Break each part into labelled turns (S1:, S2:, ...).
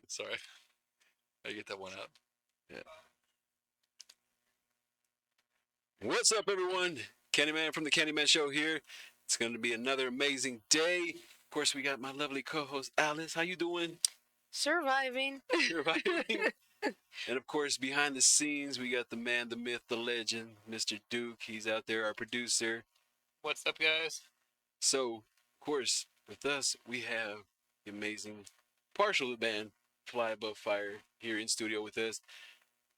S1: Sorry, I get that one out.
S2: Yeah. What's up, everyone? Candyman from the Candyman Show here. It's going to be another amazing day. Of course, we got my lovely co-host Alice. How you doing?
S3: Surviving.
S2: Surviving. And of course, behind the scenes, we got the man, the myth, the legend, Mr. Duke. He's out there, our producer.
S1: What's up, guys?
S2: So, of course, with us, we have the amazing partial band Fly Above Fire here in studio with us.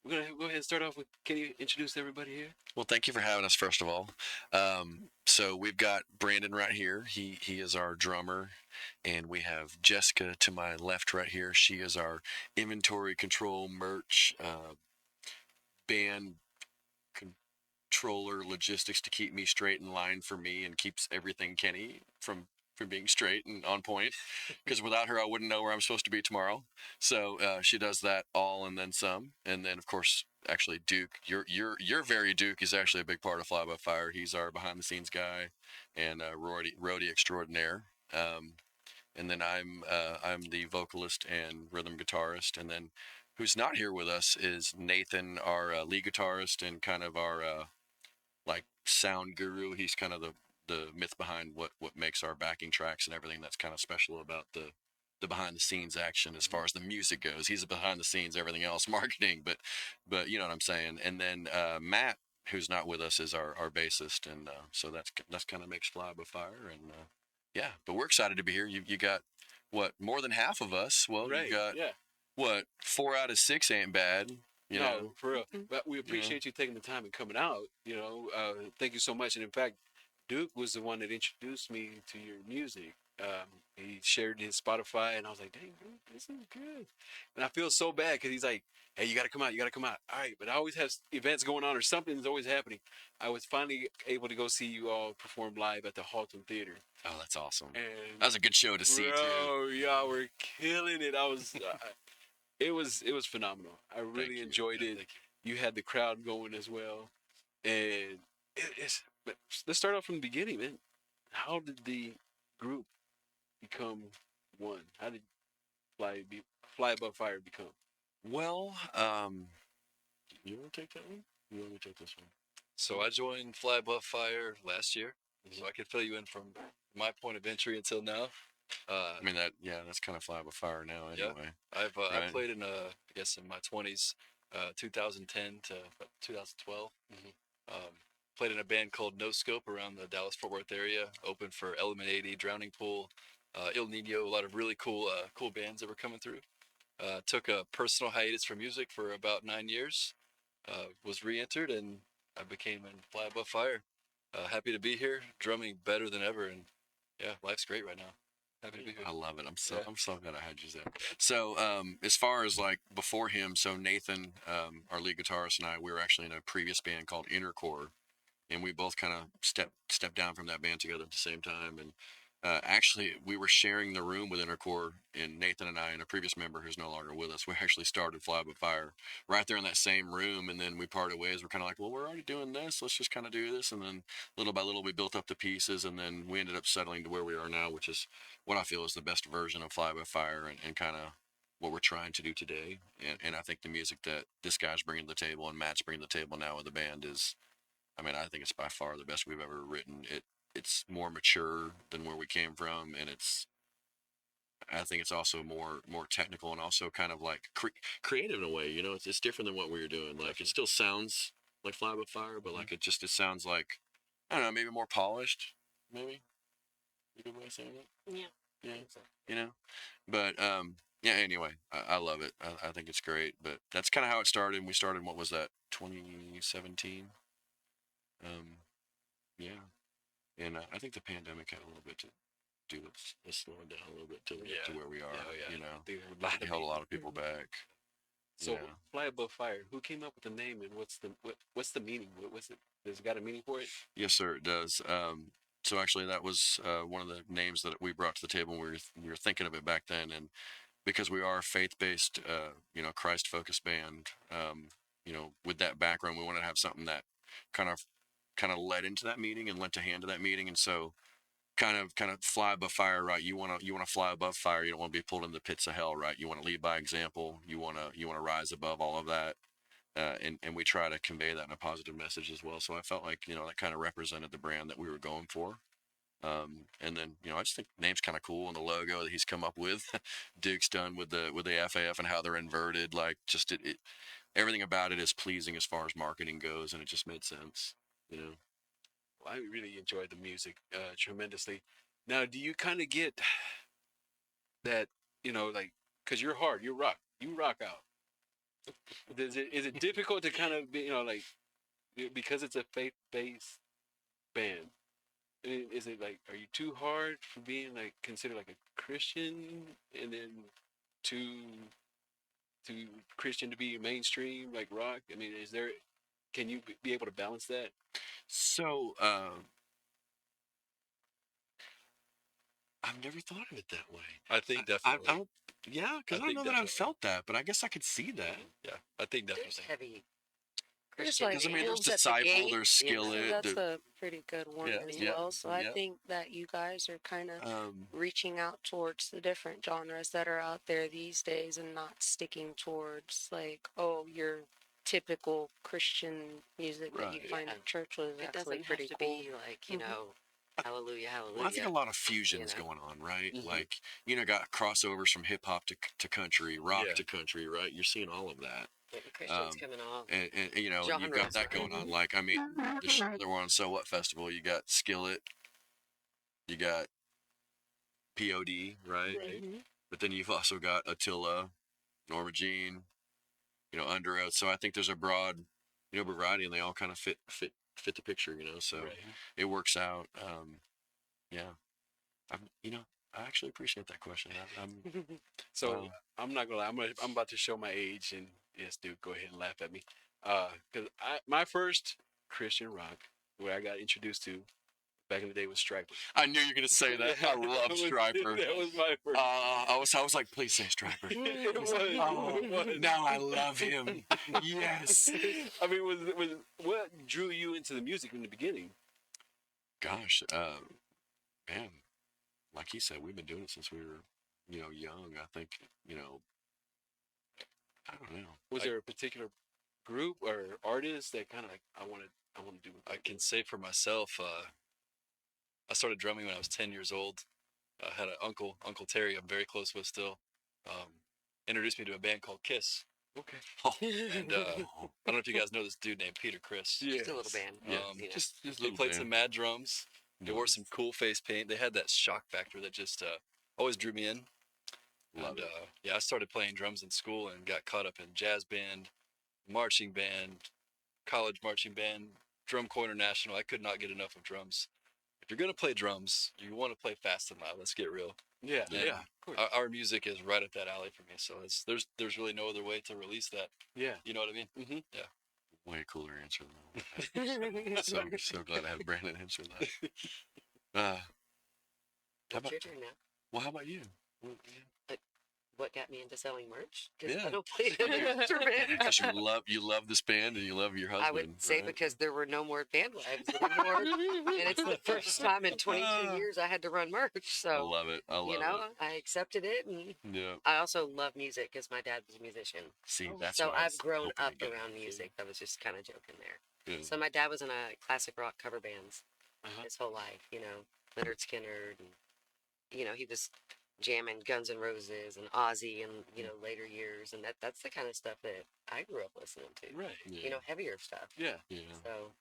S2: We're going to go ahead and start off with, can you introduce everybody here?
S4: Well, thank you for having us, first of all. So we've got Brandon right here. He is our drummer, and we have Jessica to my left right here. She is our inventory control, merch, band controller, logistics to keep me straight in line for me and keeps everything Kenny from being straight and on point. Because without her, I wouldn't know where I'm supposed to be tomorrow. So she does that all and then some. And then, of course, actually Duke, your very Duke is actually a big part of Fly by Fire. He's our behind the scenes guy and roadie extraordinaire. And then I'm the vocalist and rhythm guitarist. And then who's not here with us is Nathan, our lead guitarist and kind of our like sound guru. He's kind of the myth behind what makes our backing tracks and everything that's kind of special about the behind the scenes action as far as the music goes. He's a behind the scenes, everything else, marketing, but you know what I'm saying. And then Matt, who's not with us, is our bassist, and so that's kind of makes Fly by Fire, and yeah. But we're excited to be here. You got what, more than half of us? Well,
S2: Right,
S4: you got
S2: yeah.
S4: what, 4 out of 6 ain't bad. You know,
S2: No, for real. But we appreciate you taking the time and coming out. Thank you so much. And in fact, Duke was the one that introduced me to your music. He shared his Spotify, and I was like, "Dang, Duke, this is good." And I feel so bad because he's like, "Hey, you got to come out. You got to come out." All right, but I always have events going on or something's always happening. I was finally able to go see you all perform live at the Halton Theater,
S4: oh, that's awesome.
S2: and
S4: That was a good show to see too.
S2: bro, y'all were killing it. It was phenomenal. I really enjoyed it. You had the crowd going as well, and but let's start off from the beginning, man. How did the group become one? How did Fly Above Fire become?
S4: Well, you want to take that one? You want me to take this one?
S1: So I joined Fly Above Fire last year, so I can fill you in from my point of entry until now.
S4: I mean that's kind of Fly by Fire now
S1: Yeah.
S4: anyway.
S1: I
S4: Right.
S1: played in I guess in my 20s, 2010 to 2012. Played in a band called No Scope around the Dallas Fort Worth area. Opened for Element 80, Drowning Pool, Il Nino, a lot of really cool bands that were coming through. Took a personal hiatus from music for about 9 years. Was re-entered and I became in Fly Above Fire. Happy to be here, drumming better than ever, and yeah, life's great right now. Happy to be here.
S4: I love it. I'm
S1: Yeah.
S4: so glad I had you there. So as far as like before him, so Nathan, our lead guitarist, and I, we were actually in a previous band called Intercore, and we both kind of stepped down from that band together at the same time. And actually, we were sharing the room with Intercore, and Nathan and I and a previous member who's no longer with us. We actually started Fly by Fire right there in that same room, and then we parted ways. We're kind of like, well, we're already doing this. Let's just kind of do this, and then little by little, we built up the pieces, and then we ended up settling to where we are now, which is what I feel is the best version of Fly by Fire, and kind of what we're trying to do today. And I think the music that this guy's bringing to the table and Matt's bringing to the table now with the band is, I mean, I think it's by far the best we've ever written. It's more mature than where we came from, and I think it's also more technical and also kind of like creative in a way. You know, it's different than what we were doing. Like it still sounds like Fly by Fire, but like it sounds like, I don't know, maybe more polished. Maybe a good way of saying it.
S3: Yeah.
S4: Yeah, you know, but yeah. Anyway, I love it. I think it's great. But that's kind of how it started. We started. What was that? 2017. Um, yeah. And I think the pandemic had a little bit to do with us slowing down a little bit to get to where we are.
S1: Yeah, yeah.
S4: You know,
S2: It
S4: held a lot of people back.
S2: So,
S4: Yeah.
S2: Fly Above Fire. Who came up with the name, and what's the meaning? What's it? Does it got a meaning for it?
S4: Yes, sir. It does. So actually, that was one of the names that we brought to the table. We were thinking of it back then, and because we are a faith-based, Christ-focused band, with that background, we wanted to have something that kind of kind of led into that meeting and lent a hand to that meeting, and so kind of fly above fire, right? You want to fly above fire. You don't want to be pulled into the pits of hell, right? You want to lead by example. You want to rise above all of that. And we try to convey that in a positive message as well. So I felt like, that kind of represented the brand that we were going for. And then, I just think the name's kind of cool, and the logo that he's come up with, Duke's done with the FAF and how they're inverted, like just everything about it is pleasing as far as marketing goes, and it just made sense,
S2: Well, I really enjoyed the music tremendously. Now, do you kind of get that, like, because you're hard, you rock out. Is it difficult to kind of be, like, because it's a faith-based band? Is it like, are you too hard for being like considered like a Christian, and then too Christian to be mainstream like rock? I mean, can you be able to balance that?
S4: So, I've never thought of it that way.
S1: I think
S4: I
S1: definitely.
S4: don't, yeah, because I don't
S1: think
S4: know that I've
S1: definitely.
S4: felt that, but I guess I could see that.
S1: Yeah, I think
S3: There's
S1: definitely.
S3: heavy
S5: There's
S3: Christian
S5: like
S4: Because I mean, there's
S3: bands at the
S4: Disciple,
S3: gate,
S4: there's
S3: you know.
S4: Skillet.
S5: that's a pretty good one
S4: Yeah,
S5: as
S4: yeah,
S5: well. So I
S4: yeah.
S5: think that you guys are kind of
S4: Um,
S5: reaching out towards the different genres that are out there these days and not sticking towards like, oh, your typical Christian music that you
S4: Right.
S5: find
S3: Yeah.
S5: at church was
S3: It
S5: actually
S3: doesn't have
S5: pretty
S3: to
S5: cool.
S3: be like,
S5: Mhm.
S3: hallelujah, hallelujah.
S4: Well, I think a lot of fusions
S3: know.
S4: going on, right?
S2: Mhm.
S4: Like, got crossovers from hip hop to country, rock
S1: Yeah.
S4: to country, right? You're seeing all of that.
S3: Getting Christians
S4: Um,
S3: coming off.
S4: and you've got
S3: Genres,
S4: that going
S3: right?
S4: on. Like, I mean, the one on So What Festival, you got Skillet, you got POD, right?
S2: Right.
S5: Mhm.
S4: But then you've also got Attila, Norma Jean, Under Oath. So I think there's a broad, variety, and they all kind of fit the picture, So
S2: Right.
S4: it works out. Yeah, I actually appreciate that question.
S2: So
S4: Wow.
S2: I'm not gonna lie. I'm about to show my age, and yes, dude, go ahead and laugh at me. Because my first Christian rock, where I got introduced to back in the day, was Striper.
S4: I knew you were gonna say that. I love Striper.
S2: That was my first.
S4: I was like, please say Striper.
S2: It was.
S4: Oh,
S2: It was.
S4: now I love him. Yes.
S2: I mean, was what drew you into the music in the beginning?
S4: Gosh, man, like he said, we've been doing it since we were, young. I think, I don't know.
S2: Was there a particular group or artist that kind of like I want to do?
S1: I can say for myself, I started drumming when I was 10 years old. I had an Uncle Terry, I'm very close with still. Introduced me to a band called Kiss.
S2: Okay.
S1: And I don't know if you guys know this dude named Peter Chris.
S2: Yeah.
S3: Just a little band.
S1: Yeah.
S4: Just
S1: They
S4: little
S1: played
S4: band.
S1: some mad drums. They wore some cool face paint. They had that shock factor that just always drew me in.
S4: Love
S1: And
S4: it.
S1: yeah, I started playing drums in school and got caught up in jazz band, marching band, college marching band, drum corps international. I could not get enough of drums. If you're gonna play drums, you want to play fast and loud. Let's get real.
S2: Yeah.
S1: Yeah.
S2: Yeah. Of course.
S1: Our music is right up that alley for me. So there's really no other way to release that.
S2: Yeah.
S1: You know what I mean?
S2: Mm-hmm.
S4: Way cooler answer than that. So glad I had Brandon answer that. How
S3: What's
S4: about,
S3: your turn now?
S4: well, how about you?
S3: What got me into selling merch? Because
S4: Yeah.
S3: I don't play an instrument.
S4: Because you love this band and you love your husband.
S3: I would say
S4: right?
S3: because there were no more band wives anymore, and it's the first time in 22 years I had to run merch.
S4: I
S3: So
S4: love it. I love
S3: I accepted it, and
S4: it. Yeah.
S3: I also love music because my dad was a musician.
S4: See, that's
S3: So
S4: what I
S3: I've
S4: was
S3: grown
S4: hoping
S3: up
S4: to get
S3: around
S4: at.
S3: music. I was just kind of joking there.
S4: Yeah.
S3: So my dad was in a classic rock cover bands
S2: Uh-huh.
S3: his whole life. Leonard Skinner, and he was jamming Guns N' Roses and Ozzy, and later years, and that's the kind of stuff that I grew up listening to.
S2: Right.
S4: Yeah.
S3: Heavier stuff.
S2: Yeah.
S4: Yeah.
S3: So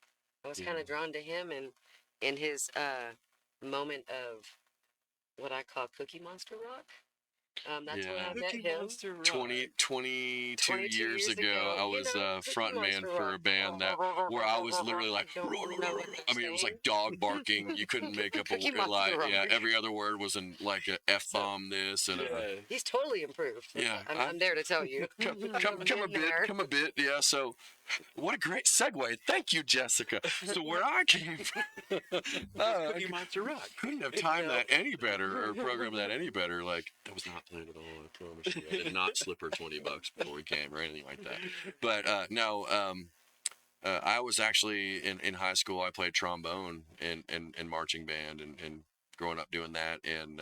S3: I was
S4: Yeah.
S3: kind of drawn to him, and in his moment of what I call Cookie Monster rock. That's when
S4: Yeah.
S3: I met him.
S4: 22
S3: 22
S4: years ago, I was
S3: Cookie
S4: front man
S3: Monster
S4: for a
S3: rock.
S4: band where I was literally like,
S3: Don't know what
S4: I mean, it was like dog barking. You couldn't make up a
S3: Cookie
S4: word.
S3: Monster rock.
S4: Every other word was in like a F bomb this and
S2: Yeah.
S3: He's totally improved.
S4: Yeah,
S3: I'm there to tell you.
S4: come a bit. Yeah. So, what a great segue. Thank you, Jessica. So where I came from,
S2: Cookie Monster Rock.
S4: couldn't have timed that any better or programmed that any better. Like, that was not planned at all. I promise you. I did not slip her $20 before we came or anything like that. But no, I was actually in high school. I played trombone and marching band and growing up doing that. And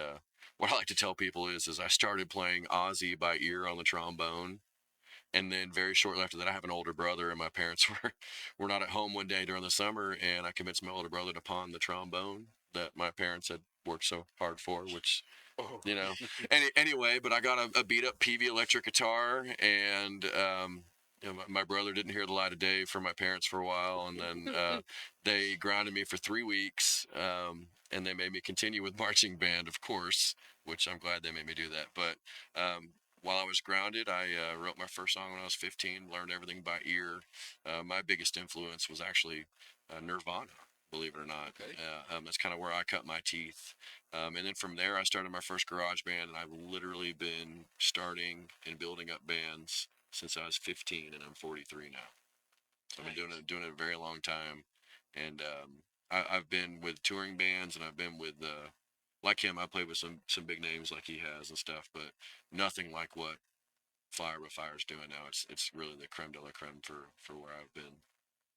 S4: what I like to tell people is I started playing Ozzy by ear on the trombone. And then very shortly after that, I have an older brother, and my parents were not at home one day during the summer, and I convinced my older brother to pawn the trombone that my parents had worked so hard for, which
S2: Oh.
S4: you know. Anyway, but I got a beat up PV electric guitar, and my brother didn't hear the light of day for my parents for a while, and then they grounded me for 3 weeks, and they made me continue with marching band, of course, which I'm glad they made me do that. But while I was grounded, I wrote my first song when I was 15, learned everything by ear. My biggest influence was actually Nirvana, believe it or not.
S1: Okay.
S4: That's kind of where I cut my teeth. And then from there, I started my first garage band, and I've literally been starting and building up bands since I was 15, and I'm 43 now. So I've been doing it a very long time, and I've been with touring bands, and I've been with like him. I played with some big names like he has and stuff, but nothing like what Fire by Fire's doing now. It's really the creme de la creme for where I've been.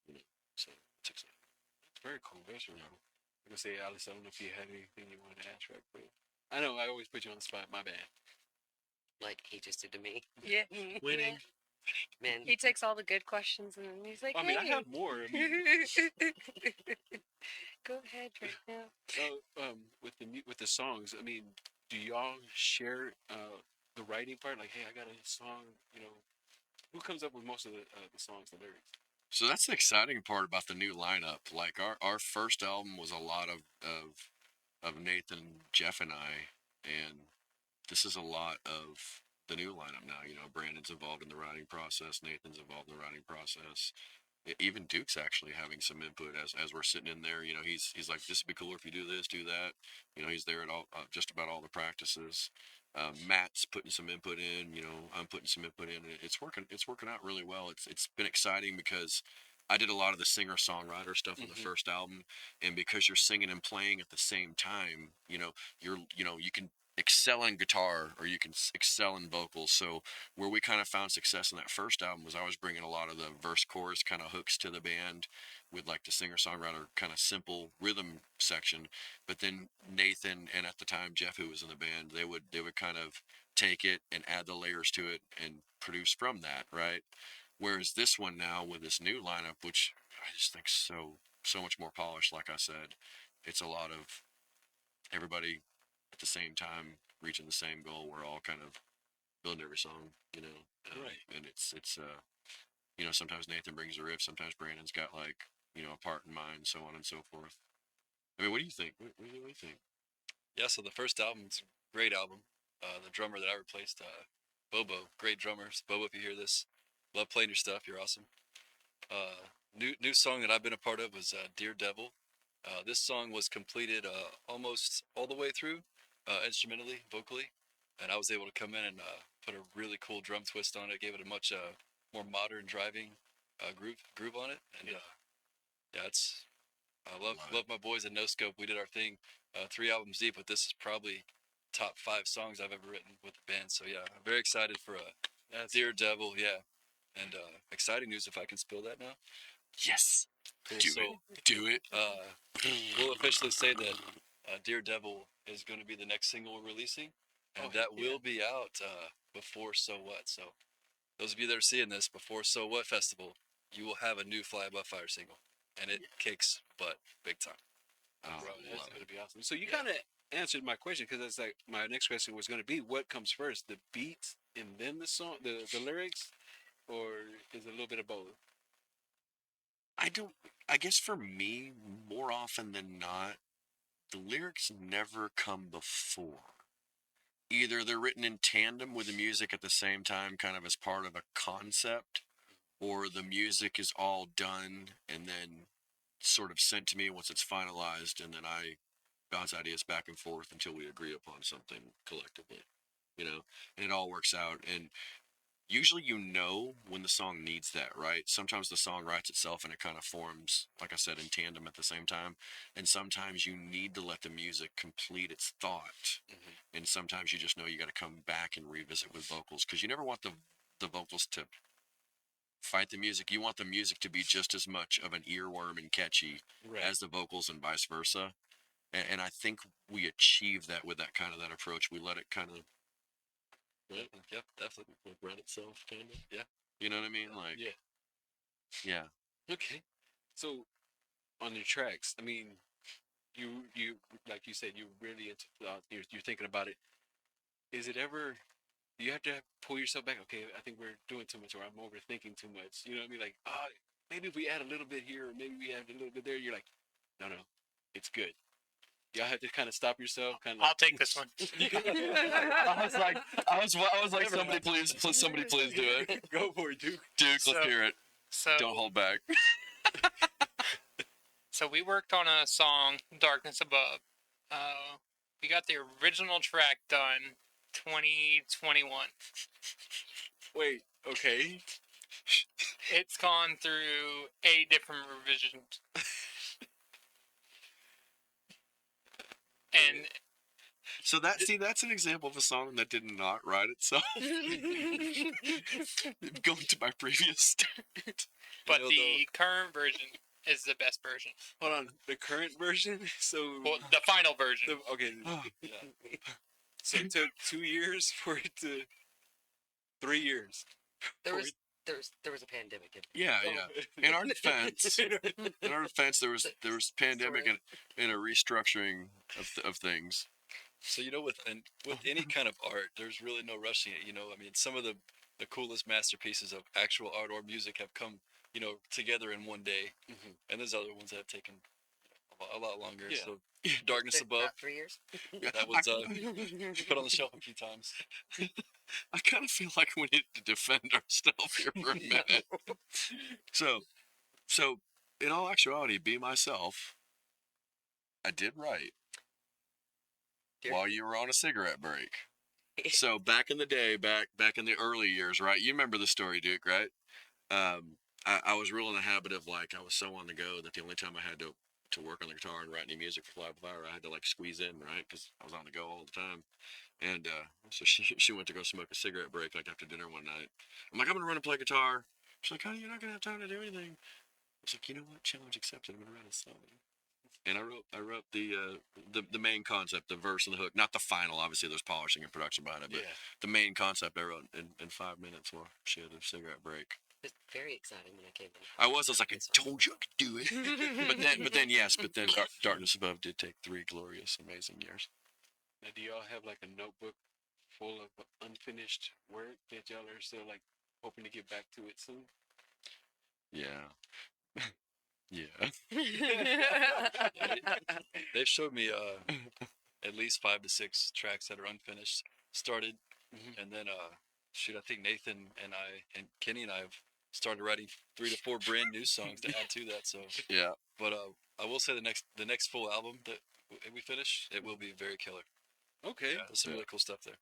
S4: You know, so it's exciting.
S2: It's very cool. Very cool. I'm gonna say, Alice, I don't know if you had anything you wanted to add, right? But I know I always put you on the spot. My bad.
S3: Like he just did to me.
S5: Yeah.
S2: Winning.
S3: Man,
S5: He takes all the good questions and then he's like,
S2: I mean, I
S5: hey.
S2: have more. I mean,
S5: Go ahead right now.
S2: so with the songs, I mean, do y'all share the writing part? Like, hey, I got a song. You know, who comes up with most of the songs, the lyrics?
S4: So that's the exciting part about the new lineup. Like our first album was a lot of Nathan, Jeff, and I, and this is a lot of the new lineup now. You know, Brandon's involved in the writing process, Nathan's involved in the writing process. Even Duke's actually having some input as we're sitting in there. You know, he's like, this would be cooler if you do this, do that. You know, he's there at all just about all the practices. Matt's putting some input in. You know, I'm putting some input in. And it's working. It's working out really well. It's been exciting because I did a lot of the singer songwriter stuff on the first album, and because you're singing and playing at the same time, you can excel in guitar or you can excel in vocals. So where we kind of found success in that first album was I was bringing a lot of the verse chorus kind of hooks to the band with like the singer songwriter kind of simple rhythm section, but then Nathan and at the time Jeff, who was in the band, they would kind of take it and add the layers to it and produce from that, right? Whereas this one now with this new lineup, which I just think so much more polished, like I said, it's a lot of everybody at the same time reaching the same goal. We're all kind of building every song,
S2: Right.
S4: And sometimes Nathan brings a riff, sometimes Brandon's got like a part in mind, so on and so forth. I mean, what do you think? What do you think?
S1: Yeah, so the first album's a great album. The drummer that I replaced, Bobo, great drummers. Bobo, if you hear this, love playing your stuff. You're awesome. New song that I've been a part of was Dear Devil. This song was completed almost all the way through, instrumentally, vocally, and I was able to come in and put a really cool drum twist on it. Gave it a much more modern driving groove on it, and yeah, I love my boys at No Scope. We did our thing, 3 albums deep, but this is probably top 5 songs I've ever written with the band. So yeah, I'm very excited for Dear Devil. Yeah, and exciting news if I can spill that now.
S4: Yes,
S1: Cool.
S4: do
S1: So
S4: it, do it.
S1: we'll officially say that Dear Devil is going to be the next single we're releasing, and that will be out before So What. So those of you that are seeing this before So What Festival, you will have a new Fly Above Fire single, and it kicks butt big time.
S4: Oh,
S2: Bro, that's
S4: love
S2: gonna
S4: it.
S2: be awesome. So you kind of answered my question because that's like my next question was gonna be, what comes first, the beats and then the song, the lyrics, or is it a little bit of both?
S4: I don't. I guess for me, more often than not, the lyrics never come before. Either they're written in tandem with the music at the same time, kind of as part of a concept, or the music is all done and then sort of sent to me once it's finalized, and then I bounce ideas back and forth until we agree upon something collectively, and it all works out. And usually, when the song needs that, right? Sometimes the song writes itself and it kind of forms, like I said, in tandem at the same time. And sometimes you need to let the music complete its thought. And sometimes you just know you got to come back and revisit with vocals because you never want the vocals to fight the music. You want the music to be just as much of an earworm and catchy
S2: Right.
S4: as the vocals and vice versa. and I think we achieve that with that kind of that approach. We let it kind of,
S1: Yep, definitely.
S4: like, run itself, kind of.
S1: Yeah.
S4: You know what I mean? Like,
S2: Yeah.
S4: yeah.
S2: Okay. So on your tracks, I mean, you like you said, you're really into you're thinking about it. Is it ever you have to pull yourself back? Okay, I think we're doing too much, or I'm overthinking too much. You know what I mean? Like, maybe if we add a little bit here, or maybe we add a little bit there. You're like, no, it's good. Y'all have to kind of stop yourself. Kind of.
S6: I'll take this one.
S4: I was like, somebody please do it.
S2: Go for it, Duke.
S4: Duke, let's
S6: So-
S4: hear it.
S6: So,
S4: Don't hold back.
S6: so we worked on a song, "Darkness Above." We got the original track done 2021.
S2: Wait. Okay.
S6: It's gone through 8 different revisions. And
S4: So that's an example of a song that did not write itself. Going to my previous state.
S6: but
S2: know,
S6: the current version is the best version.
S2: Hold on. The current version. So.
S6: Well, the final version.
S2: Okay.
S1: Yeah.
S2: So it took 2 years for it to. 3 years.
S3: There was a pandemic.
S4: Yeah, yeah. In our defense, there was pandemic and a restructuring of things.
S1: So with any kind of art, there's really no rushing it. I mean, some of the coolest masterpieces of actual art or music have come together in one day, and there's other ones that have taken a lot longer.
S2: Yeah.
S1: So Darkness Above,
S3: About 3 years.
S1: that was put on the shelf a few times.
S4: I kind of feel like we need to defend ourselves here for a minute. So, in all actuality, Be Myself, I did write while you were on a cigarette break. So back in the day, back in the early years, right? You remember the story, Duke, right? I was real in the habit of, like, I was so on the go that the only time I had to work on the guitar and write any music for Fly By Fire, I had to, like, squeeze in, right? Because I was on the go all the time. And so she went to go smoke a cigarette break, like, after dinner one night. I'm like, I'm gonna run and play guitar. She's like, honey, you're not gonna have time to do anything. I was like, you know what? Challenge accepted. I'm gonna write a song. And I wrote the main concept, the verse and the hook, not the final. Obviously, there's polishing and production behind it, but the main concept I wrote in 5 minutes while she had a cigarette break.
S3: It was very exciting when I came in.
S4: I was like, I told you I could do it. but then Darkness Above did take 3 glorious, amazing years.
S2: Now, do y'all have like a notebook full of unfinished work that y'all are still like hoping to get back to it soon?
S4: Yeah. Yeah.
S1: They've showed me at least 5 to 6 tracks that are unfinished, started, and then I think Nathan and I and Kenny and I have started writing 3 to 4 brand new songs to add to that. So
S4: Yeah.
S1: but I will say the next full album that we finish, it will be very killer.
S2: Okay.
S1: Yeah, there's some really cool stuff there.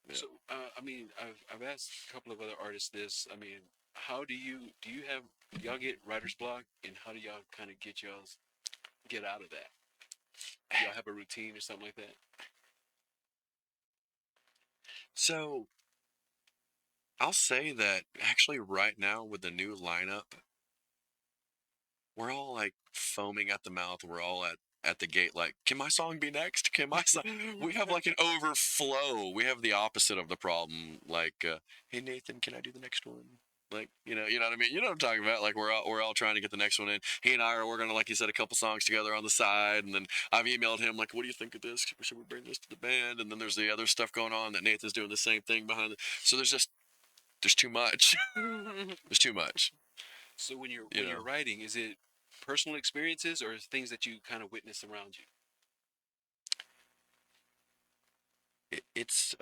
S4: Yeah.
S2: So, I mean, I've asked a couple of other artists this. I mean, how do you have y'all get writer's block, and how do y'all kind of get out of that? Do y'all have a routine or something like that?
S4: So I'll say that actually right now with the new lineup, we're all like foaming at the mouth. We're all at the gate like, can my song be next? Can my song? We have like an overflow. We have the opposite of the problem. Like, hey Nathan, can I do the next one? Like, you know what I mean? You know what I'm talking about? Like, we're all trying to get the next one in. He and I are working on, like you said, a couple songs together on the side, and then I've emailed him like, what do you think of this? Should we bring this to the band? And then there's the other stuff going on that Nathan's doing the same thing behind it. So there's too much. There's too much.
S2: So when you're
S4: You know.
S2: writing, is it personal experiences or things that you kind of witness around you?
S4: It's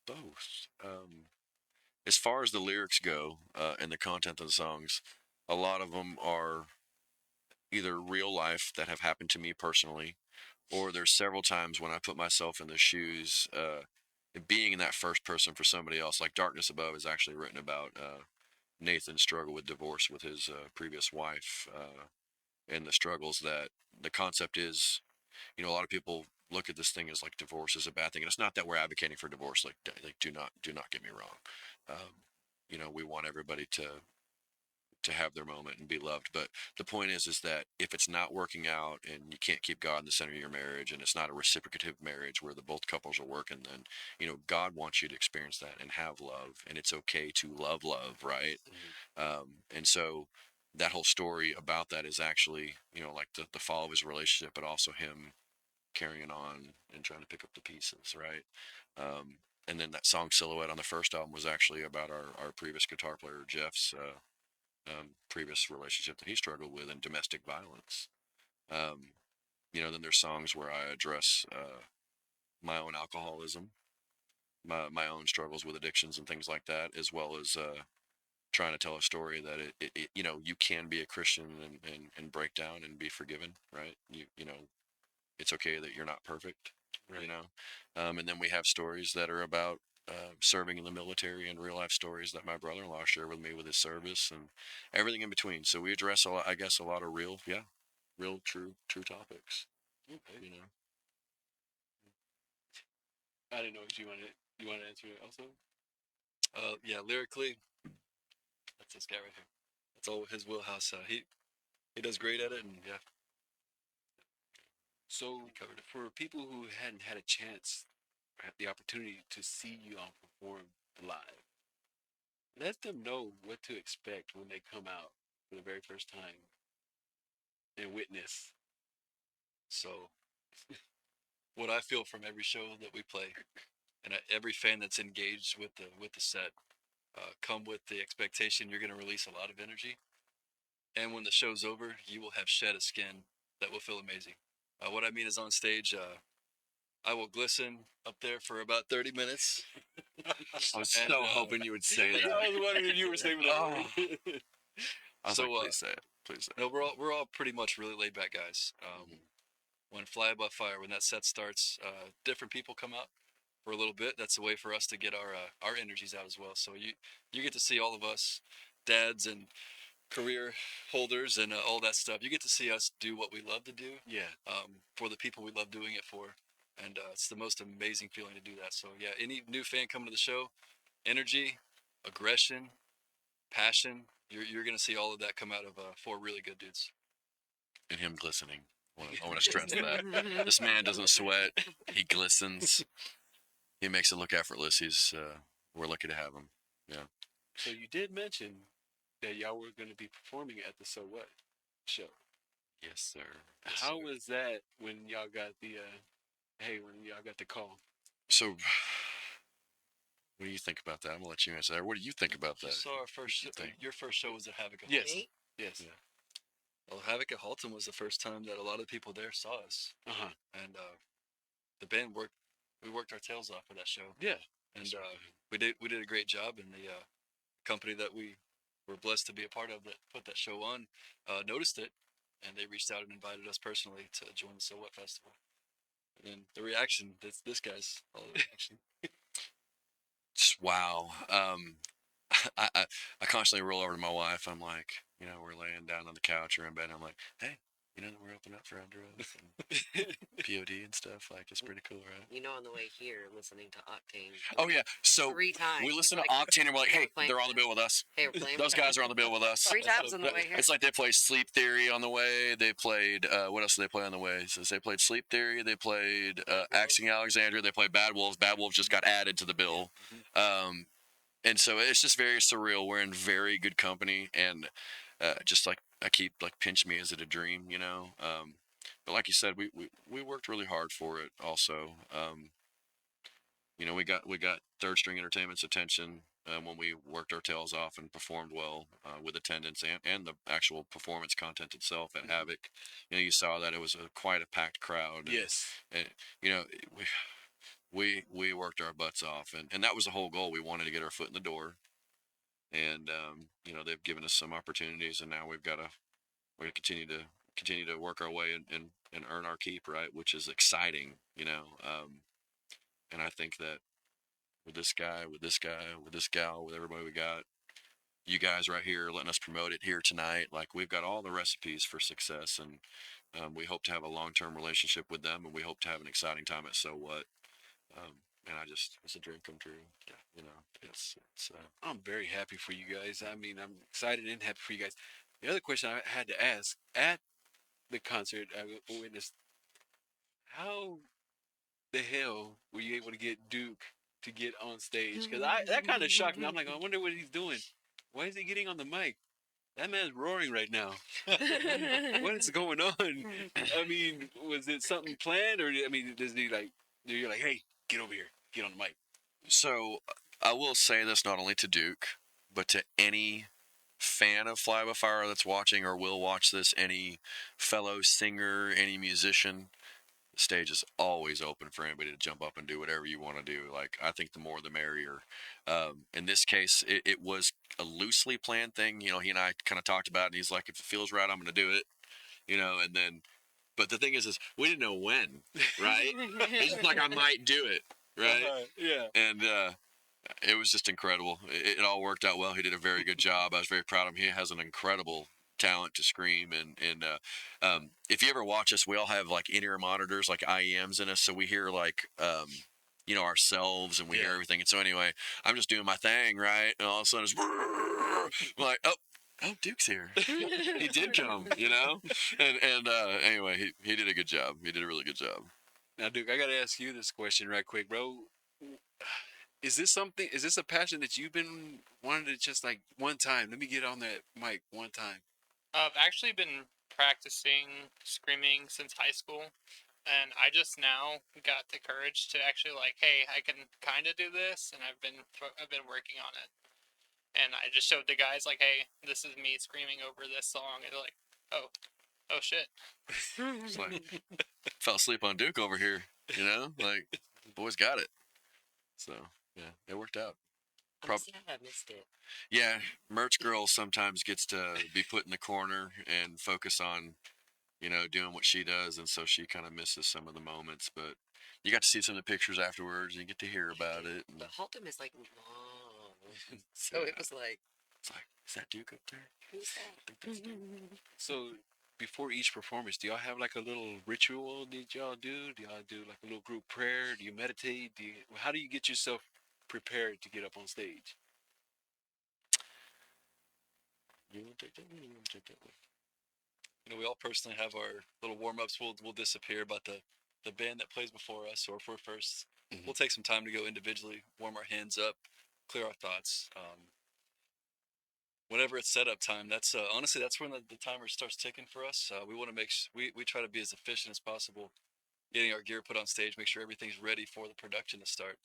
S4: both. As far as the lyrics go, and the content of the songs, a lot of them are either real life that have happened to me personally, or there's several times when I put myself in the shoes, being in that first person for somebody else. Like Darkness Above is actually written about Nathan's struggle with divorce with his previous wife, and the struggles that the concept is. A lot of people look at this thing as like divorce is a bad thing, and it's not that we're advocating for divorce. Like do not get me wrong. We want everybody to to have their moment and be loved. But the point is that if it's not working out and you can't keep God in the center of your marriage, and it's not a reciprocative marriage where the both couples are working, then God wants you to experience that and have love, and it's okay to love, right? And so that whole story about that is actually like the fall of his relationship, but also him carrying on and trying to pick up the pieces, right? And then that song Silhouette on the first album was actually about our previous guitar player Jeff's previous relationship that he struggled with and domestic violence. Then there's songs where I address my own alcoholism, my own struggles with addictions and things like that, as well as trying to tell a story that you can be a Christian and break down and be forgiven, right? It's okay that you're not perfect,
S2: Right.
S4: And then we have stories that are about serving in the military, and real life stories that my brother-in-law shared with me with his service and everything in between. So we address a lot of real true topics.
S2: Okay. I didn't know if you wanted to answer it also.
S1: Yeah, lyrically, that's this guy right here. That's all his wheelhouse. He does great at it, and yeah,
S2: So
S1: he covered it.
S2: for people who hadn't had a chance or had the opportunity to see you all perform live, let them know what to expect when they come out for the very first time and witness.
S1: So, what I feel from every show that we play, and every fan that's engaged with the set, come with the expectation you're going to release a lot of energy, and when the show's over, you will have shed a skin that will feel amazing. What I mean is on stage, I will glisten up there for about 30 minutes.
S4: I was
S1: And,
S4: so hoping you would say that.
S2: I was wondering if you were saving that.
S4: Oh. I was
S1: So,
S4: like, please say it. Please say it.
S1: No, we're all pretty much really laid back guys. When Fly Above Fire, when that set starts, different people come out for a little bit. That's a way for us to get our energies out as well. So you get to see all of us, dads and career holders and all that stuff. You get to see us do what we love to do.
S2: Yeah.
S1: For the people we love doing it for, and it's the most amazing feeling to do that. So yeah, any new fan coming to the show, energy, aggression, passion. You're gonna see all of that come out of four really good dudes.
S4: And him glistening. I want to stress that. This man doesn't sweat. He glistens. He makes it look effortless. We're lucky to have him. Yeah.
S2: So you did mention that y'all were going to be performing at the So What show.
S4: Yes, sir.
S2: How was that when y'all got the when y'all got the call?
S4: So, what do you think about that? I'm gonna let you answer that. What do you think about
S1: You
S4: that?
S1: saw our first show. Your first show was at Havoc at
S2: Yes.
S1: Halton.
S2: Yes.
S1: Yeah. Well, Havoc at Halton was the first time that a lot of people there saw us, and the band worked. We worked our tails off for that show.
S2: Yeah.
S1: And we did a great job, and the company that we were blessed to be a part of that put that show on noticed it, and they reached out and invited us personally to join the So What Festival. And the reaction, this guy's all the reaction.
S4: Wow. I constantly roll over to my wife. I'm like, we're laying down on the couch or in bed. And I'm like, hey, we're opening up for Under Oath and POD and stuff. Like, it's pretty cool, right?
S3: On the way here, listening to Octane.
S4: Oh yeah. So
S3: 3 times.
S4: we listen to
S3: Like,
S4: Octane and we're like, hey,
S3: playing
S4: they're on the bill with us.
S3: Hey, we're playing.
S4: Those guys are on the bill with us.
S3: 3 times on the way here.
S4: It's like they played Sleep Theory on the way. They played what else did they play on the way? So they played Sleep Theory. They played Axing Alexandria. They played Bad Wolves. Bad Wolves just got added to the bill. And so it's just very surreal. We're in very good company, and just like I keep like pinch me, is it a dream? But like you said, we worked really hard for it. Also, we got Third String Entertainment's attention when we worked our tails off and performed well with attendance and the actual performance content itself at Havoc. You saw that it was quite a packed crowd.
S2: Yes.
S4: And we worked our butts off, and that was the whole goal. We wanted to get our foot in the door, and they've given us some opportunities, and now we're gonna continue to work our way and earn our keep, right? Which is exciting, and I think that with this guy, with this gal, with everybody we got, you guys right here letting us promote it here tonight, like we've got all the recipes for success, and we hope to have a long-term relationship with them, and we hope to have an exciting time at So What. and it's a dream come true. Yeah, you know, it's
S2: I'm very happy for you guys. I mean, I'm excited and happy for you guys. The other question I had to ask at the concert I witnessed, how the hell were you able to get Duke to get on stage? Because that kind of shocked me. I'm like, I wonder what he's doing. Why is he getting on the mic? That man's roaring right now. What is going on? I mean, was it something planned, or I mean, does he like? You're like, hey, get over here, get on the mic.
S4: so. I will say this not only to Duke, but to any fan of Fly by Fire that's watching or will watch this, any fellow singer, any musician. The stage is always open for anybody to jump up and do whatever you want to do. Like, I think the more the merrier. In this case, it was a loosely planned thing. You know, he and I kind of talked about it, and he's like, if it feels right, I'm going to do it. You know, and then, but the thing is we didn't know when, right? It's just like, I might do it, right?
S2: Yeah.
S4: And it was just incredible. It all worked out well. He did a very good job. I was very proud of him. He has an incredible talent to scream, and if you ever watch us, we all have like in-ear monitors, like IEMs in us, so we hear like you know, ourselves, and we hear everything. And so anyway, I'm just doing my thing, right, and all of a sudden it's I'm like, oh, Duke's here. He did come, you know. And anyway, he did a good job. He did a really good job.
S2: Now, Duke, I gotta ask you this question right quick, bro. Is this something? Is this a passion that you've been wanting to just like one time? Let me get on that mic one time.
S6: I've actually been practicing screaming since high school, and I just now got the courage to actually like, hey, I can kind of do this, and I've been working on it. And I just showed the guys like, hey, this is me screaming over this song, and they're like, oh shit.
S4: It's like, fell asleep on Duke over here, you know, like, boys got it. So yeah, it worked out.
S3: I'm sad I missed it.
S4: Yeah, Merch Girl sometimes gets to be put in the corner and focus on, you know, doing what she does, and so she kind of misses some of the moments. But you got to see some of the pictures afterwards, and you get to hear about it. And
S3: The Haltom is like long, so it was like,
S4: it's like, is that Duke up there?
S3: who's
S4: I
S3: that?
S4: think that's Duke.
S2: So before each performance, do y'all have like a little ritual that y'all do? Do y'all do like a little group prayer? Do you meditate? How do you get yourself prepared to get up on stage?
S4: You want to take that one? You want to take that one?
S1: You know, we all personally have our little warm ups. We'll disappear, but the band that plays before us, or if we're 1st, we'll take some time to go individually, warm our hands up, clear our thoughts. Whenever it's setup time, that's honestly that's when the timer starts ticking for us. We want to we try to be as efficient as possible, getting our gear put on stage, make sure everything's ready for the production to start.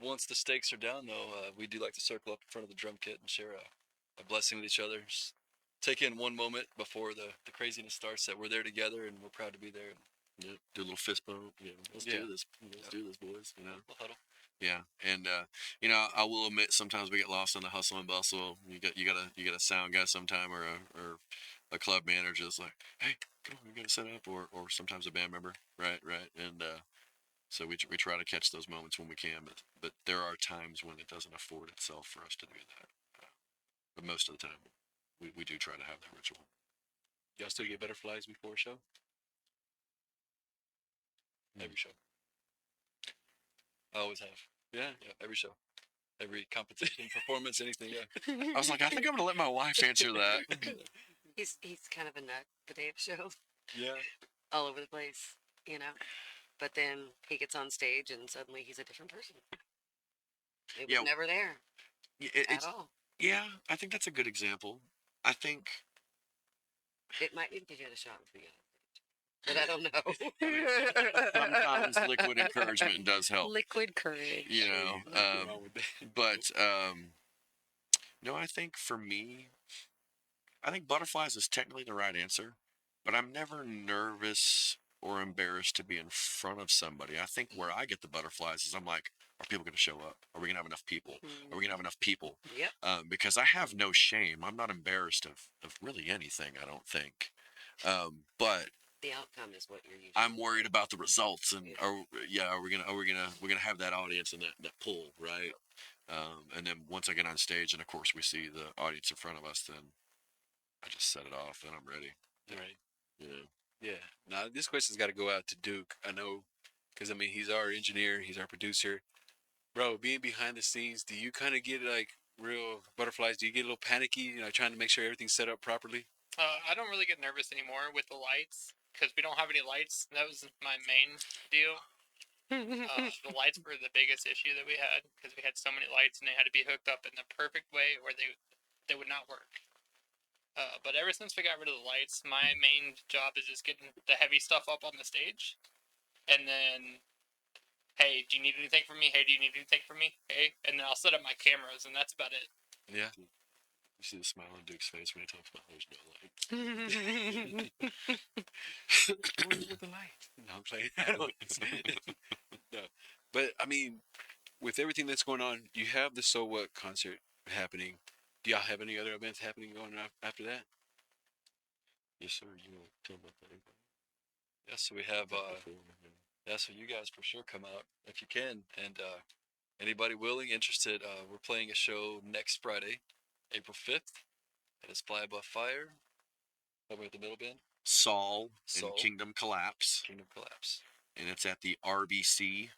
S1: Once the stakes are down, though, we do like to circle up in front of the drum kit and share a blessing with each other. Just take in one moment before the craziness starts that we're there together and we're proud to be there.
S4: Yeah, do a little fist bump. Yeah, let's do this. Let's do this, boys. You know.
S1: We'll huddle.
S4: Yeah, and you know, I will admit sometimes we get lost in the hustle and bustle. You got a sound guy sometime, or a club manager that's like, hey, come on, we got to set up, or sometimes a band member, right, and so we try to catch those moments when we can, but there are times when it doesn't afford itself for us to do that. But most of the time, we do try to have that ritual.
S2: Y'all still get butterflies before a show?
S1: Every show. I always have.
S2: Yeah.
S1: Every show. Every competition, performance, anything, yeah.
S4: I was like, I think I'm gonna let my wife answer that.
S3: He's kind of a nut the day of show,
S2: Yeah.
S3: all over the place, you know. But then he gets on stage and suddenly he's a different person. It was
S4: Yeah.
S3: never there at all.
S4: Yeah, I think that's a good example. I think
S3: It might be because you had a shot with me, but I don't know.
S4: sometimes liquid encouragement does help.
S5: Liquid courage.
S4: You know,
S2: Nothing wrong with that.
S4: but no, I think for me, I think butterflies is technically the right answer, but I'm never nervous or embarrassed to be in front of somebody. I think where I get the butterflies is I'm like, are people going to show up? Are we going to have enough people? Are we going to have enough people?
S3: Yep.
S4: Because I have no shame. I'm not embarrassed of really anything, I don't think. But
S3: The outcome is what you're usually.
S4: I'm worried about the results, and are we gonna have that audience and that pull, right? And then once I get on stage, and of course we see the audience in front of us, then I just set it off, and I'm ready.
S2: Right.
S4: You know.
S2: Yeah. Now this question's got to go out to Duke. I know because I mean he's our engineer, he's our producer, bro. Being behind the scenes, do you kind of get like real butterflies? Do you get a little panicky, trying to make sure everything's set up properly?
S6: I don't really get nervous anymore with the lights because we don't have any lights. That was my main deal. The lights were the biggest issue that we had because we had so many lights and they had to be hooked up in the perfect way or they would not work. But ever since we got rid of the lights, my main job is just getting the heavy stuff up on the stage, and then, hey, do you need anything from me? Hey, do you need anything from me? Hey, and then I'll set up my cameras, and that's about it.
S2: Yeah.
S4: You see the smile on Duke's face when he talks about there's no light.
S2: What's with the light? No, I'm playing. I don't. No. But I mean, with everything that's going on, you have the So What concert happening. Do y'all have any other events happening going on after that?
S4: Yes, sir. You want to tell about that?
S1: Yeah, so we have yeah, so you guys for sure come out if you can, and anybody willing, interested, we're playing a show next Friday, April 5th, and it's Fly Above Fire. Over at the middle band,
S4: Saul
S1: Saul.
S4: and Kingdom Collapse,
S1: Kingdom Collapse.
S4: and it's at the RBC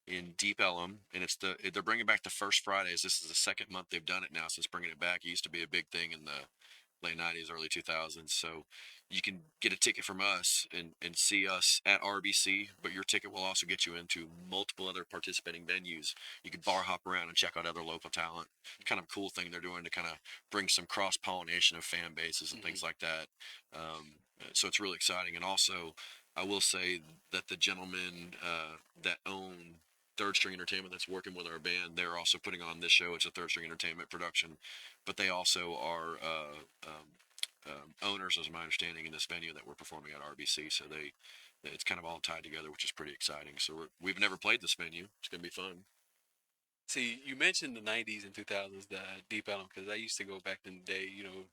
S4: in Deep Ellum, and they're bringing back the first Fridays. This is the second month they've done it now since bringing it back. It used to be a big thing in the late 90s, early 2000s. So you can get a ticket from us and see us at RBC, but your ticket will also get you into multiple other participating venues. You can bar hop around and check out other local talent. Kind of cool thing they're doing to kind of bring some cross pollination of fan bases and things like that. So it's really exciting. And also, I will say that the gentlemen that own Third String Entertainment that's working with our band, they're also putting on this show. It's a Third String Entertainment production, but they also are owners, as my understanding, in this venue that we're performing at RBC. So it's kind of all tied together, which is pretty exciting. So we've never played this venue. It's gonna be fun.
S2: See, you mentioned the '90s and 2000s, the Deep Ellum, because I used to go back in the day.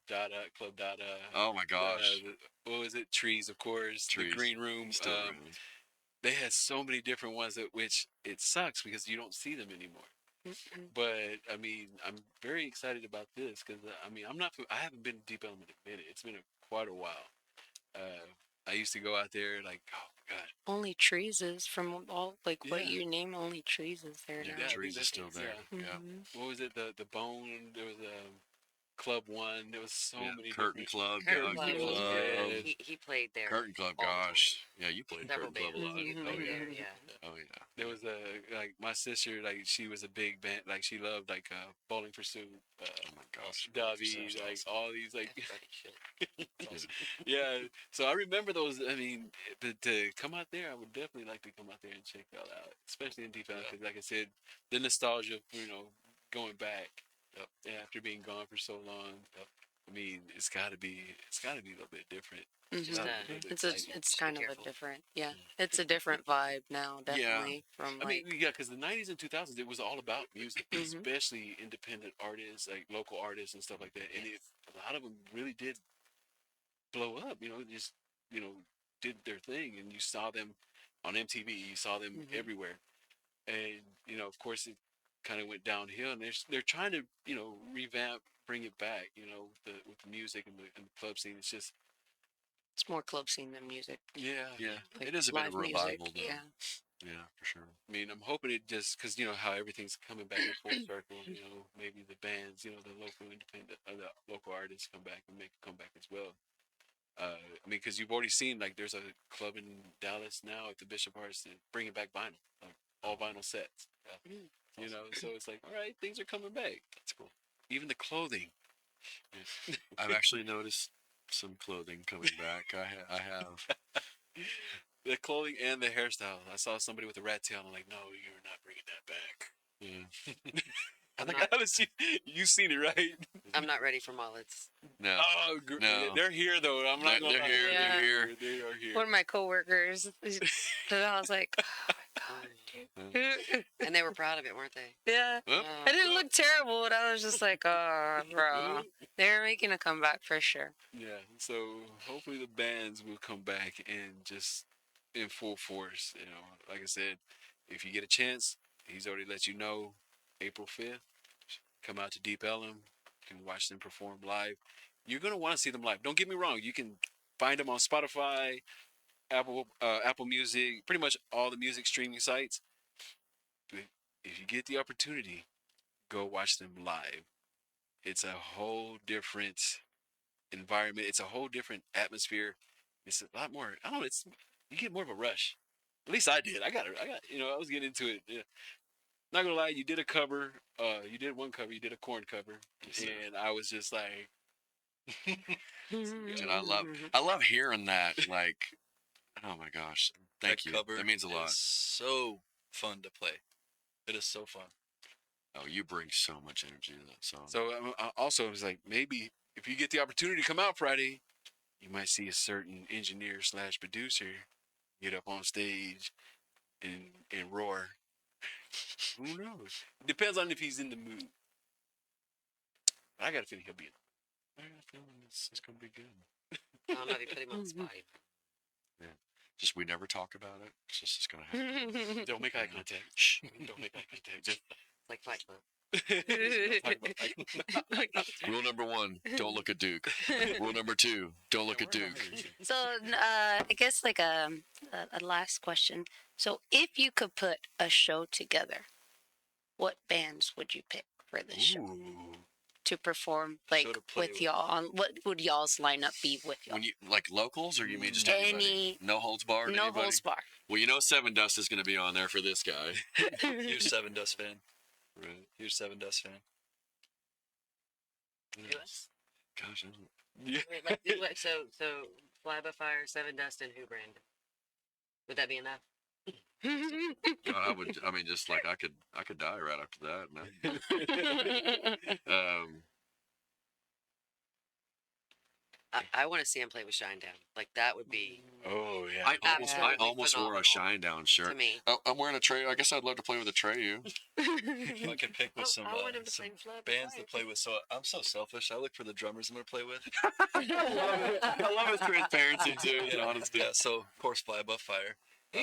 S2: Dada Club Dada.
S4: Oh my gosh,
S2: What was it? Trees, of course.
S4: Trees.
S2: The Green Room.
S4: Still around.
S2: They had so many different ones which it sucks because you don't see them anymore. But I mean, I'm very excited about this because I mean, I haven't been to Deep Ellum in a minute. It's been quite a while. I used to go out there like, oh my god.
S5: Only Trees is from all like what
S2: Yeah.
S5: you name. Only Trees is there
S4: Yeah,
S5: now.
S2: I
S4: Trees
S2: think
S4: is still there.
S2: yeah.
S4: Yeah.
S5: Mhm.
S2: What was it? The Bone. There was a Club One. There was so
S4: Yeah,
S2: many
S4: Curtain
S2: different.
S4: Club,
S3: Curtain
S4: Doggy
S3: Club was
S4: Club,
S3: good. He played there.
S4: Curtain Club.
S3: all the time.
S4: Gosh, yeah, you played
S3: Several
S4: Curtain Club a
S3: bands.
S4: lot.
S3: He
S5: Mhm.
S4: Oh
S3: played
S4: yeah,
S3: there, yeah.
S4: oh yeah.
S2: There was like my sister, like she was a big band, like she loved like Bowling for Soup,
S4: Oh my gosh,
S2: Dovey,
S4: Sounds
S2: like
S4: awesome.
S2: all these like
S3: Everybody should.
S2: yeah. So I remember those. I mean, to come out there, I would definitely like to come out there and check y'all out, especially in Deep Ellum, because like I said, the nostalgia, of, going back after being gone for so long. I mean, it's got to be a little bit different.
S3: Just,
S5: Mhm.
S3: it's
S5: It's kind of a
S3: careful.
S5: different, yeah. It's a different vibe now,
S4: Yeah.
S5: definitely from
S2: I mean,
S5: like.
S2: yeah, because the '90s and 2000s, it was all about music,
S5: Mhm.
S2: especially independent artists, like local artists and stuff like that. And a lot of them really did blow up. Just you know, did their thing, and you saw them on MTV. You saw them
S5: Mhm.
S2: everywhere, and of course, it kind of went downhill. And they're trying to revamp, bring it back. With the music and the club scene. It's just
S5: It's more club scene than music.
S2: yeah.
S4: Yeah,
S5: Like
S4: it is a bit of
S5: live
S4: a
S5: music,
S4: revival, though.
S5: yeah.
S4: Yeah, for sure.
S2: I mean, I'm hoping it just because how everything's coming back in full circle. Maybe the bands, the local independent, the local artists come back and make a comeback as well. I mean, because you've already seen like there's a club in Dallas now at the Bishop Arts that bringing back vinyl, like all vinyl sets. So it's like, all right, things are coming back. That's cool. Even the clothing.
S4: I've actually noticed some clothing coming back. I have.
S2: The clothing and the hairstyle. I saw somebody with a rat tail. And I'm like, no, you're not bringing that back.
S4: Yeah.
S3: I'm not,
S2: You've seen it, right?
S3: I'm not ready for mullets.
S4: No.
S2: Oh,
S4: No.
S2: they're here though. I'm not gonna
S4: They're
S2: lie.
S4: here,
S5: they're
S2: They're
S4: here.
S2: They are here.
S5: One of my coworkers, I was like, oh my god, dude.
S3: And they were proud of it, weren't they?
S5: Yeah.
S4: Well,
S5: I didn't look terrible, but I was just like, oh, bro. They're making a comeback for sure.
S2: Yeah. So hopefully the bands will come back and just in full force. Like I said, if you get a chance, he's already let you know. April 5th, come out to Deep Ellum. You can watch them perform live. You're gonna want to see them live. Don't get me wrong. You can find them on Spotify. Apple Music, pretty much all the music streaming sites. But if you get the opportunity, go watch them live. It's a whole different environment. It's a whole different atmosphere. It's a lot more. I don't know. It's you get more of a rush. At least I did. I was getting into it. Yeah. Not gonna lie, you did a cover. You did one cover. You did a corn cover, and I was just like,
S4: And I love hearing that. Like, oh my gosh, thank
S1: that
S4: you.
S1: cover
S4: That means a
S1: is
S4: lot.
S1: so fun to play. It is so fun.
S4: Oh, you bring so much energy to that song.
S2: so. I also was like, maybe if you get the opportunity to come out Friday, you might see a certain engineer slash producer get up on stage and roar. Who knows? Depends on if he's in the mood. I got a feeling he'll be in.
S4: I got a feeling it's gonna be good.
S3: I don't know if you put him on the spot.
S4: Just we never talk about it. It's gonna happen.
S2: Don't make eye contact. Shh. Don't make eye contact. Just
S3: It's like Fight Club.
S4: Rule number 1: don't look at Duke. Rule number 2: don't look at Duke.
S5: So, I guess like a last question. So, if you could put a show together, what bands would you pick for this show
S2: ooh.
S5: to perform like
S1: Show to play
S5: with
S1: with.
S5: y'all? On what would y'all's lineup be with y'all?
S4: When you like locals, or you mean just anybody? No holds barred.
S5: No
S4: anybody?
S5: holds bar.
S4: Well, you know, Seven Dust is going to be on there for this guy.
S1: Huge Seven Dust fan.
S4: Right.
S1: Huge Seven Dust fan.
S4: Gosh,
S2: Yeah.
S3: Wait, so Fly by Fire, Seven Dust, and who Brandon? Would that be enough?
S4: God, I mean, just like I could die right after that. Man.
S3: I want to see him play with Shinedown. Like that would be
S2: Oh yeah.
S4: I almost wore a
S3: phenomenal
S4: Shinedown shirt.
S3: to me.
S4: I'm wearing a Trey. I guess I'd love to play with a Treyu.
S1: If I could pick with some,
S3: I want him to
S1: some
S3: play Fly by
S1: bands
S3: Fire.
S1: to play with. So I'm so selfish. I look for the drummers I'm going to play with.
S4: I love his transparency too.
S1: Yeah,
S4: Honestly.
S1: yeah, so of course, Fly Above Fire.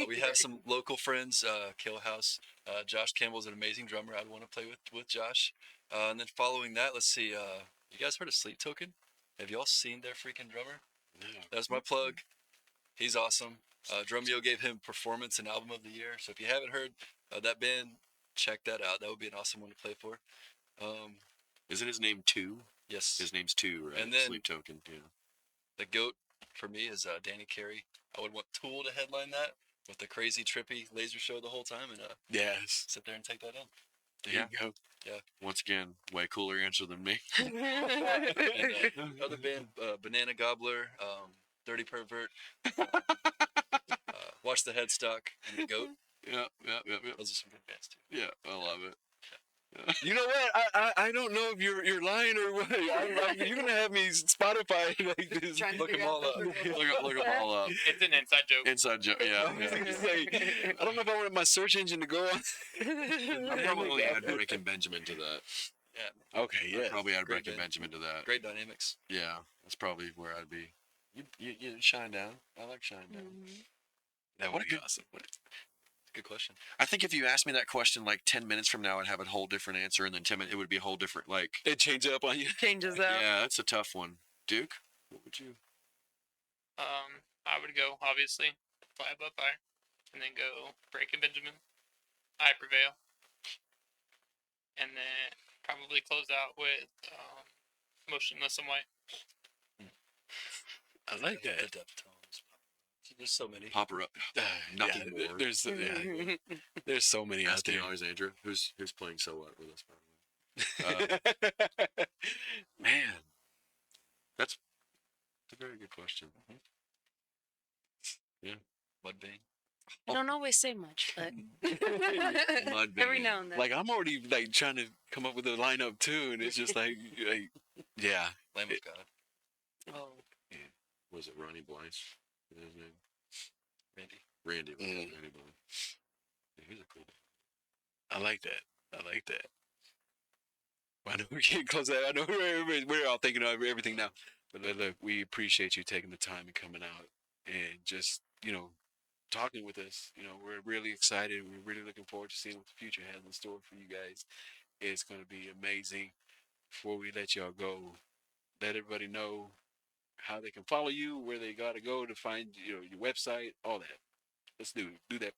S1: We have some local friends, Kill House. Josh Campbell's an amazing drummer. I'd want to play with Josh. And then following that, let's see. You guys heard of Sleep Token? Have y'all seen their freaking drummer?
S2: No.
S1: That's my plug. He's awesome. Drumeo gave him Performance and Album of the Year. So if you haven't heard that band, check that out. That would be an awesome one to play for.
S4: Isn't his name Two?
S1: Yes.
S4: His name's Two, right?
S1: And then-
S4: Sleep Token. Yeah.
S1: The GOAT for me is Danny Carey. I would want Tool to headline that with the crazy, trippy laser show the whole time and
S2: Yes.
S1: sit there and take that in.
S2: There you go.
S4: Once again, way cooler answer than me.
S1: And other band, Banana Gobbler, Dirty Pervert, Watch the Headstock, and the GOAT.
S4: Yeah.
S1: Those are some good bands too.
S4: Yeah, I love it.
S2: You know what? I don't know if you're lying or what. You're gonna have me Spotify like this.
S3: Trying to
S1: Look 'em
S3: figure out
S1: all up.
S4: Look them all up.
S6: It's an inside joke.
S4: Inside joke. Yeah.
S2: I was gonna say, I don't know if I wanted my search engine to go on.
S4: I probably add Breaking Benjamin to that.
S2: Okay, yeah.
S4: I'd probably add
S1: Great
S4: Breaking
S1: band.
S4: Benjamin to that.
S1: Great dynamics.
S4: Yeah, that's probably where I'd be. You Shine Down. I like Shine Down.
S2: That
S4: What
S2: would
S4: a
S2: be
S4: good-
S2: awesome.
S1: Good question.
S4: I think if you asked me that question like 10 minutes from now, I'd have a whole different answer, and then 10 minutes, it would be a whole different, like,
S2: It change up on you.
S5: Changes up.
S4: yeah, that's a tough one. Duke, what would you?
S6: I would go obviously Fly Above Fire, and then go Breaking Benjamin, I Prevail, and then probably close out with Motionless and White.
S2: I like
S1: The
S2: that.
S1: Deftones. There's so many.
S4: Pop her up. Nothing
S2: Yeah,
S4: more.
S2: there's so many out
S4: Asking
S2: there.
S4: Alexandra, who's playing So What with us, by the way. Man, that's a very good question.
S1: Mudvayne.
S5: I don't always say much, but
S4: Mudvayne.
S5: every now and then.
S2: Like I'm already like trying to come up with a lineup too, and it's just like yeah.
S1: Lamb of God.
S5: Oh.
S4: Was it Ronnie Blythe? Is his name?
S1: Randy.
S4: Randy.
S2: Mm.
S4: Randy Blythe. Yeah, he's a cool.
S2: I like that. I like that. I know we can't close that. I know we're all thinking of everything now. But look, we appreciate you taking the time and coming out and just, talking with us. We're really excited. We're really looking forward to seeing what the future has in store for you guys. It's going to be amazing. Before we let y'all go, let everybody know how they can follow you, where they got to go to find your website, all that. Let's do that.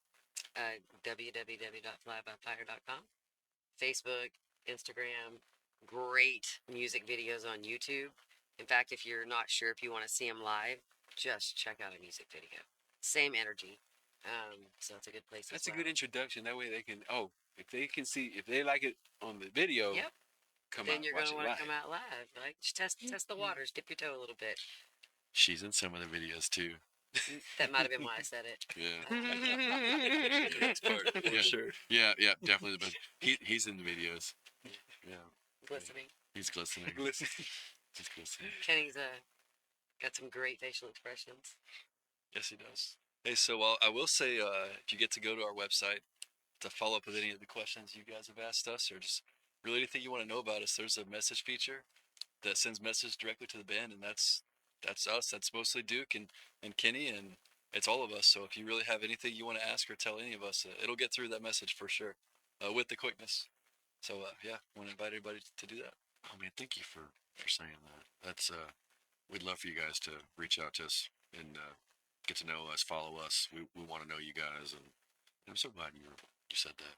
S3: www.flybyfire.com. Facebook, Instagram, great music videos on YouTube. In fact, if you're not sure if you want to see them live, just check out a music video. Same energy. So it's a good place
S2: That's
S3: as
S2: a
S3: well.
S2: good introduction. That way they can if they like it on the video,
S3: Yep.
S2: come
S3: Then
S2: out
S3: you're
S2: watch
S3: gonna
S2: it
S3: want
S2: live.
S3: to come out live, like just test the waters, dip your toe a little bit.
S4: She's in some of the videos too.
S3: That might have been why I said it.
S4: Yeah.
S1: That's part for
S4: Yeah.
S1: sure.
S4: Yeah, yeah, definitely the best. He's in the videos. Yeah,
S3: Glistening.
S4: he's glistening.
S2: Listen,
S4: He's glistening.
S3: Kenny's got some great facial expressions.
S1: Yes, he does. Hey, so I will say, if you get to go to our website to follow up with any of the questions you guys have asked us, or just really anything you want to know about us, there's a message feature that sends message directly to the band, and that's us. That's mostly Duke and Kenny, and it's all of us. So if you really have anything you want to ask or tell any of us, it'll get through that message for sure, with the quickness. So yeah, I want to invite everybody to do that.
S4: Oh man, thank you for saying that. That's we'd love for you guys to reach out to us and get to know us, follow us. We want to know you guys, and I'm so glad you said that.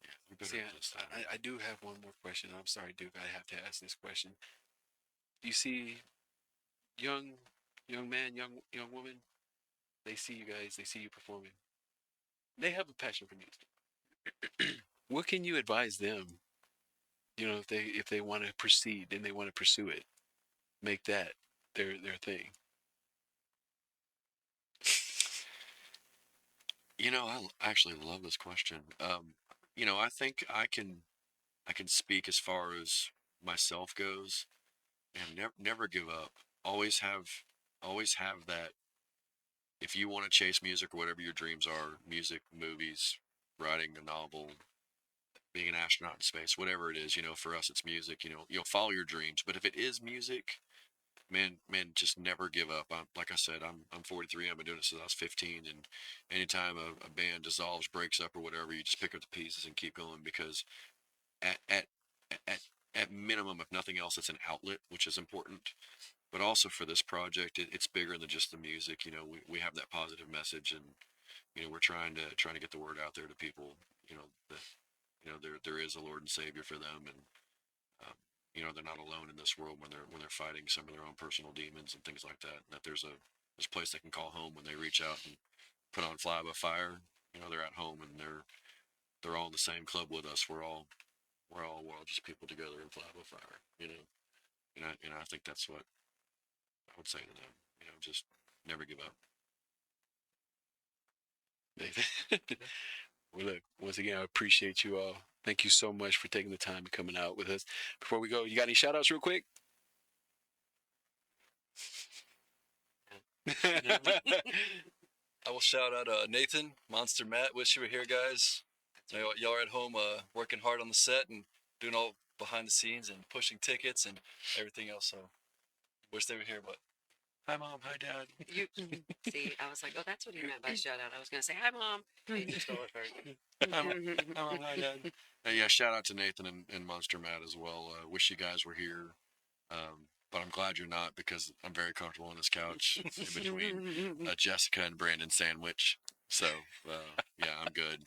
S4: Yeah, we better
S2: see,
S4: just
S2: I do have one more question. I'm sorry, Duke. I have to ask this question. You see, young man, young woman, they see you guys. They see you performing. They have a passion for music. What can you advise them? If they want to proceed and they want to pursue it, make that their thing.
S4: I actually love this question. I think I can speak as far as myself goes, and never give up. Always have that. If you want to chase music or whatever your dreams are, music, movies, writing a novel, being an astronaut in space, whatever it is, for us it's music. You'll follow your dreams, but if it is music, man, just never give up. Like I said, I'm 43. I've been doing it since I was 15, and anytime a band dissolves, breaks up, or whatever, you just pick up the pieces and keep going because at at at at minimum, if nothing else, it's an outlet, which is important. But also for this project, it's bigger than just the music. We have that positive message, and we're trying to get the word out there to people. That there is a Lord and Savior for them, and um, they're not alone in this world when they're fighting some of their own personal demons and things like that. And that there's a place they can call home when they reach out and put on Fly by Fire. They're at home and they're all in the same club with us. We're all just people together in Fly by Fire. And I think that's what I would say to them. Just never give up.
S2: Well, look, once again, I appreciate you all. Thank you so much for taking the time and coming out with us. Before we go, you got any shout outs real quick?
S1: I will shout out Nathan, Monster Matt. Wish you were here, guys. Y'all are at home working hard on the set and doing all behind the scenes and pushing tickets and everything else. So wish they were here, but hi mom, hi dad.
S3: You see, I was like, oh, that's what he meant by shout out. I was gonna say, hi, mom. Hey, you stole it first.
S4: Hi mom, hi dad. Yeah, shout out to Nathan and Monster Matt as well. Wish you guys were here. But I'm glad you're not because I'm very comfortable on this couch in between Jessica and Brandon sandwich. So yeah, I'm good.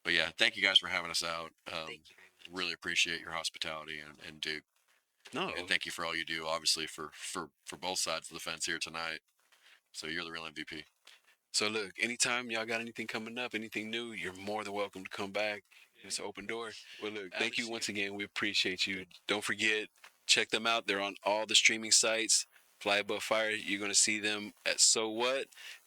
S4: But yeah, thank you guys for having us out.
S3: Thank you very much.
S4: Really appreciate your hospitality and Duke.
S2: No,
S4: And thank you for all you do, obviously for both sides of the fence here tonight. So you're the real MVP.
S2: so look, anytime y'all got anything coming up, anything new, you're more than welcome to come back. It's an open door. Well, look, thank you once again. We appreciate you. Don't forget, check them out. They're on all the streaming sites. Fly Above Fire. You're going to see them at So What,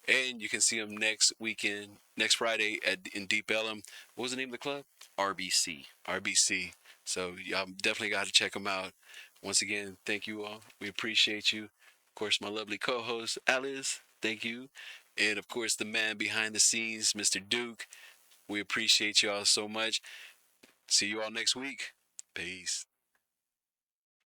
S2: and you can see them next weekend, next Friday in Deep Ellum. What was the name of the club?
S4: RBC.
S2: RBC. So y'all definitely got to check them out. Once again, thank you all. We appreciate you. Of course, my lovely co-host Alice. Thank you, and of course the man behind the scenes, Mr. Duke. We appreciate you all so much. See you all next week. Peace.